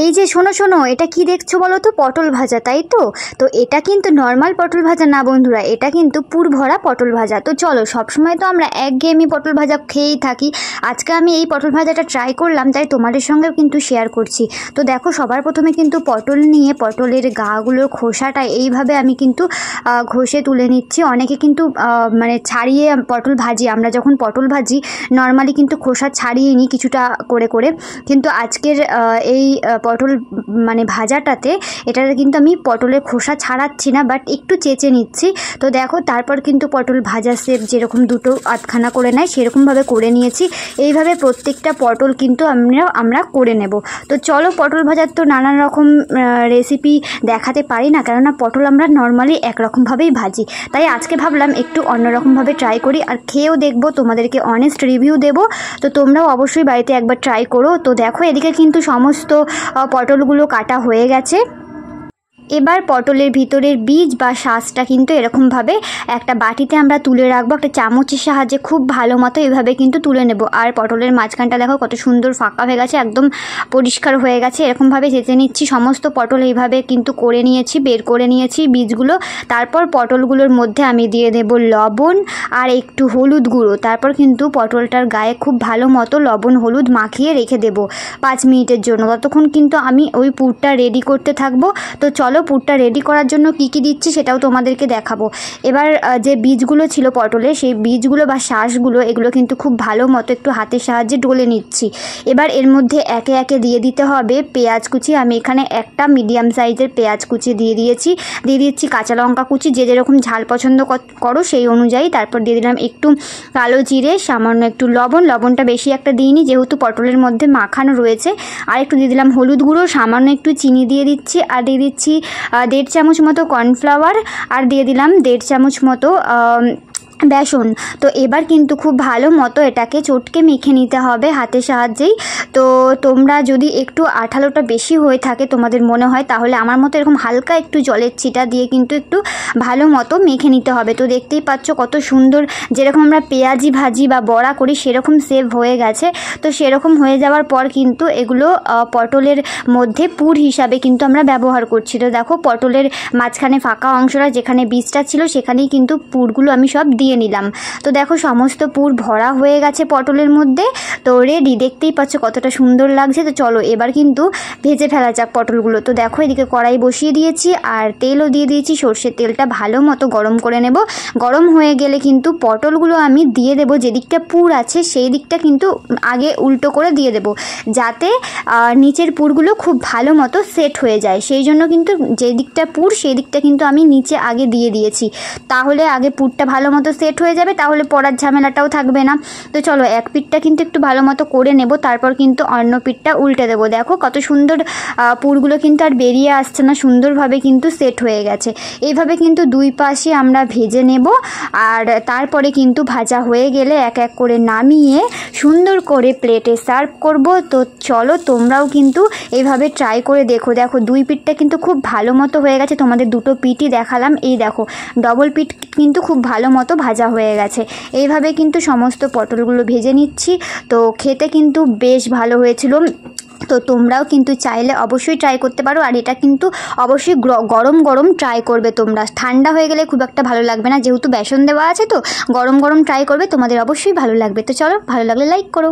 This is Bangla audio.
এই যে শোনো শোনো, এটা কি দেখছো বলো তো? পটল ভাজা, তাই তো? তো এটা কিন্তু নর্মাল পটল ভাজা না বন্ধুরা, এটা কিন্তু পুর ভরা পটল ভাজা। তো চলো, সবসময় তো আমরা একঘেয়েমি পটল ভাজা খেয়েই থাকি। আজকে আমি এই পটল ভাজাটা ট্রাই করলাম, তাই তোমাদের সঙ্গেও কিন্তু শেয়ার করছি। তো দেখো, সবার প্রথমে কিন্তু পটল নিয়ে পটলের গাগুলোর খোসাটা এইভাবে আমি কিন্তু ঘষে তুলে নিচ্ছি। অনেকে কিন্তু মানে ছাড়িয়ে পটল ভাজি, আমরা যখন পটল ভাজি নর্মালি কিন্তু খোসা ছাড়িয়ে নিই কিছুটা করে করে, কিন্তু আজকের এই পটল মানে ভাজাটাতে এটাতে কিন্তু আমি পটলের খোসা ছাড়াচ্ছি না, বাট একটু চেঁচে নিচ্ছি। তো দেখো, তারপর কিন্তু পটল ভাজা শেপ যেরকম দুটো আধখানা করে নেয় সেরকমভাবে করে নিয়েছি। এইভাবে প্রত্যেকটা পটল কিন্তু আমরা করে নেব। তো চলো, পটল ভাজার তো নানান রকম রেসিপি দেখাতে পারি না, কেননা পটল আমরা নর্মালি একরকমভাবেই ভাজি। তাই আজকে ভাবলাম একটু অন্যরকমভাবে ট্রাই করি, আর খেয়েও দেখবো, তোমাদেরকে অনেস্ট রিভিউ দেবো। তো তোমরাও অবশ্যই বাড়িতে একবার ট্রাই করো। তো দেখো, এদিকে কিন্তু সমস্ত পটলগুলো কাটা হয়ে গেছে। এবার পটলের ভিতরের বীজ বা শাঁসটা কিন্তু এরকমভাবে একটা বাটিতে আমরা তুলে রাখবো, একটা চামচের সাহায্যে খুব ভালো মতো এভাবে কিন্তু তুলে নেব। আর পটলের মাঝখানটা দেখো কত সুন্দর ফাঁকা হয়ে গেছে, একদম পরিষ্কার হয়ে গেছে। এরকমভাবে চেঁচে নিচ্ছি। সমস্ত পটল এইভাবে কিন্তু করে নিয়েছি, বের করে নিয়েছি বীজগুলো। তারপর পটলগুলোর মধ্যে আমি দিয়ে দেব লবণ আর একটু হলুদ গুঁড়ো। তারপর কিন্তু পটলটার গায়ে খুব ভালো মতো লবণ হলুদ মাখিয়ে রেখে দেব 5 মিনিটের জন্য। ততক্ষণ কিন্তু আমি ওই পুরটা রেডি করতে থাকবো। তো চলো, পুরটা রেডি করার জন্য কি কি দিচ্ছি সেটাও তোমাদেরকে দেখাবো। এবার যে বীজগুলো ছিল পটলে, সেই বীজগুলো বা শাঁসগুলো এগুলো কিন্তু খুব ভালো মতো একটু হাতের সাহায্যে ডলে নিচ্ছি। এবার এর মধ্যে একে একে দিয়ে দিতে হবে পেঁয়াজ কুচি। আমি এখানে একটা মিডিয়াম সাইজের পেঁয়াজ কুচি দিয়ে দিচ্ছি কাঁচা লঙ্কা কুচি, যে যেরকম ঝাল পছন্দ করো সেই অনুযায়ী। তারপর দিয়ে দিলাম একটু কালো জিরে, সামান্য একটু লবণটা বেশি একটা দিইনি যেহেতু পটলের মধ্যে মাখানো রয়েছে। আর একটু দিয়ে দিলাম হলুদ গুঁড়ো, সামান্য একটু চিনি দিয়ে দিচ্ছি, আর দিয়ে দিচ্ছি 1.5 চামচ মতো কর্নফ্লাওয়ার, আর দিয়ে দিলাম 1.5 চামচ মতো বেসন। তো এবার কিন্তু খুব ভালো মতো এটাকে চটকে মেখে নিতে হবে হাতের সাহায্যেই। তো তোমরা যদি একটু আঠালোটা বেশি হয়ে থাকে তোমাদের মনে হয়, তাহলে আমার মতো এরকম হালকা একটু জলের ছিটা দিয়ে কিন্তু একটু ভালো মতো মেখে নিতে হবে। তো দেখতেই পাচ্ছ কত সুন্দর, যেরকম আমরা পেঁয়াজি ভাজি বা বড়া করি সেরকম সেভ হয়ে গেছে। তো সেরকম হয়ে যাওয়ার পর কিন্তু এগুলো পটলের মধ্যে পুর হিসাবে কিন্তু আমরা ব্যবহার করছি। তো দেখো, পটলের মাঝখানে ফাঁকা অংশটা যেখানে বীজটা ছিল সেখানেই কিন্তু পুরগুলো আমি সব দিয়ে নিলাম। তো দেখো, সমস্ত পুর ভরা হয়ে গেছে পটলের মধ্যে। তো রেডি, দেখতেই পাচ্ছ কতটা সুন্দর লাগছে। তো চলো, এবার কিন্তু ভেজে ফেলা যাক পটলগুলো। তো দেখো, এদিকে কড়াই বসিয়ে দিয়েছি আর তেলও দিয়ে দিয়েছি। সর্ষের তেলটা ভালো মতো গরম করে নেব। গরম হয়ে গেলে কিন্তু পটলগুলো আমি দিয়ে দেবো, যে দিকটা পুর আছে সেই দিকটা কিন্তু আগে উল্টো করে দিয়ে দেবো, যাতে নিচের পুরগুলো খুব ভালো মতো সেট হয়ে যায়। সেই জন্য কিন্তু যে দিকটা পুর সেই দিকটা কিন্তু আমি নিচে আগে দিয়ে দিয়েছি, তাহলে আগে পুরটা ভালো মতো সেট হয়ে যাবে, তাহলে পড়ার ঝামেলাটাও থাকবে না। তো চলো, এক পিঠটা কিন্তু একটু ভালো মতো করে নেব, তারপর কিন্তু অন্য পিঠটা উল্টে দেবো। দেখো কত সুন্দর পুরগুলো কিন্তু আর বেরিয়ে আসছে না, সুন্দরভাবে কিন্তু সেট হয়ে গেছে। এইভাবে কিন্তু দুই পাশে আমরা ভেজে নেব। আর তারপরে কিন্তু ভাজা হয়ে গেলে এক এক করে নামিয়ে সুন্দর করে প্লেটে সার্ভ করব। তো চলো, তোমরাও কিন্তু এইভাবে ট্রাই করে দেখো। দেখো, দুই পিঠটা কিন্তু খুব ভালো মতো হয়ে গেছে। তোমাদের দুটো পিঠই দেখালাম, এই দেখো ডবল পিঠ কিন্তু খুব ভালো মতো ভাজা হয়ে গেছে। এইভাবে কিন্তু সমস্ত পটলগুলো ভেজে নিচ্ছি। তো খেতে কিন্তু বেশ ভালো হয়েছিল। তো তোমরাও কিন্তু চাইলে অবশ্যই ট্রাই করতে পারো। আর এটা কিন্তু অবশ্যই গরম গরম ট্রাই করবে তোমরা, ঠান্ডা হয়ে গেলে খুব একটা ভালো লাগবে না, যেহেতু বেসন দেওয়া আছে। তো গরম গরম ট্রাই করবে, তোমাদের অবশ্যই ভালো লাগবে। তো চলো, ভালো লাগলে লাইক করো।